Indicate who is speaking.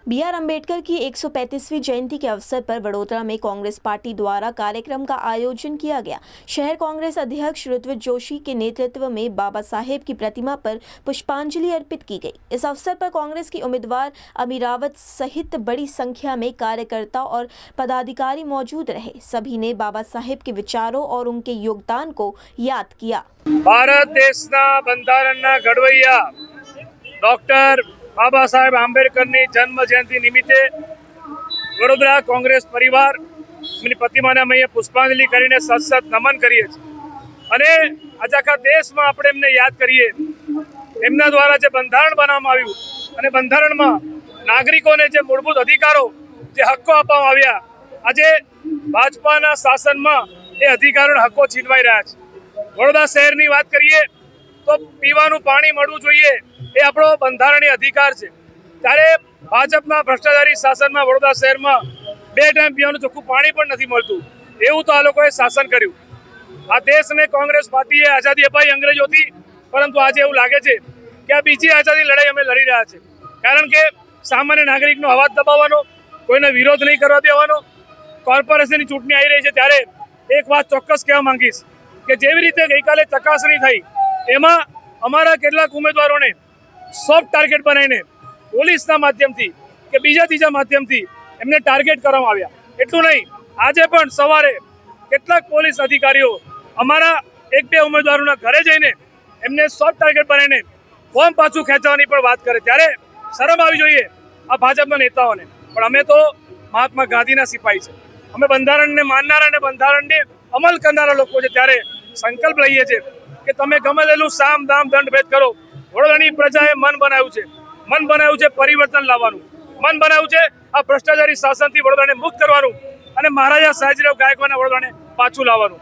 Speaker 1: B R. Ambedkar की 135वीं जयंती के अवसर पर वडोदरा में कांग्रेस पार्टी द्वारा कार्यक्रम का आयोजन किया गया। शहर कांग्रेस अध्यक्ष ऋत्विज जोशी के नेतृत्व में बाबा साहेब की प्रतिमा पर पुष्पांजलि अर्पित की गई। इस अवसर पर कांग्रेस की उम्मीदवार अमीरावत सहित बड़ी संख्या में कार्यकर्ता और पदाधिकारी मौजूद रहे। सभी ने बाबा साहेब के विचारों और उनके योगदान को याद किया।
Speaker 2: भारत देशना બંધારણના ઘડવૈયા ડોક્ટર બાબા સાહેબ આંબેડકરની જન્મ જયંતિ નિમિત્તે વડોદરા કોંગ્રેસ પરિવાર એમની પ્રતિમાને અમે પુષ્પાંજલિ કરીને સતત નમન કરીએ છીએ અને આજે આખા દેશમાં આપણે એમને યાદ કરીએ। એમના દ્વારા જે બંધારણ બનાવવામાં આવ્યું અને બંધારણમાં નાગરિકોને જે મૂળભૂત અધિકારો જે હક્કો આપવામાં આવ્યા, આજે ભાજપાના શાસનમાં એ અધિકારો હક્કો છીનવાઈ રહ્યા છે। વડોદરા શહેરની વાત કરીએ તો પીવાનું પાણી મળવું જોઈએ એ આપણો બંધારણીય અધિકાર છે, ત્યારે ભાજપના ભ્રષ્ટાચારી શાસનમાં વડોદરા શહેરમાં 2 ટાઈમ પીવાનું ચોખ્ખું પાણી પણ નથી મળતું। એવું તો આ લોકોએ શાસન કર્યું। આ દેશને કોંગ્રેસ પાર્ટીએ આઝાદી અપાઈ અંગ્રેજોથી, પરંતુ આજે એવું લાગે છે કે આ બીજી આઝાદી લડાઈ અમે લડી રહ્યા છે, કારણ કે સામાન્ય નાગરિકનો અવાજ દબાવવાનો, કોઈને વિરોધ નહીં કરવા દેવાનો। કોર્પોરેશનની ચૂંટણી આવી રહી છે ત્યારે એક વાત ચોક્કસ કહેવા માંગીશ કે જેવી રીતે ગઈકાલે ચકાસણી થઈ એમાં અમારા કેટલાક ઉમેદવારોને સોફ્ટ ટાર્ગેટ બનાવીને પોલીસના માધ્યમથી કે બીજા ત્રીજા માધ્યમથી એમને ટાર્ગેટ કરવામાં આવ્યા। એટલું નહીં, આજે પણ સવારે કેટલાક પોલીસ અધિકારીઓ અમારા 1-2 ઉમેદવારોના ઘરે જઈને એમને સોફ્ટ ટાર્ગેટ બનાવીને ફોર્મ પાછું ખેંચવાની પણ વાત કરે, ત્યારે શરમ આવી જોઈએ આ ભાજપના નેતાઓને। પણ અમે તો મહાત્મા ગાંધીના સિપાહી છે, અમે બંધારણને માનનારા અને બંધારણને અમલ કરનારા લોકો છે, ત્યારે સંકલ્પ લઈએ છીએ કે તમે ગમે તેટલું સામ દામ દંડ ભેદ કરો, વડોદરાની પ્રજાએ મન બનાવ્યું છે પરિવર્તન લાવવાનું, મન બનાવ્યું છે આ ભ્રષ્ટાચારી શાસનથી વડોદરાને મુક્ત કરવાનું અને મહારાજા સયાજીરાવ ગાયકવાડના વડોદરાને પાછું લાવવાનું।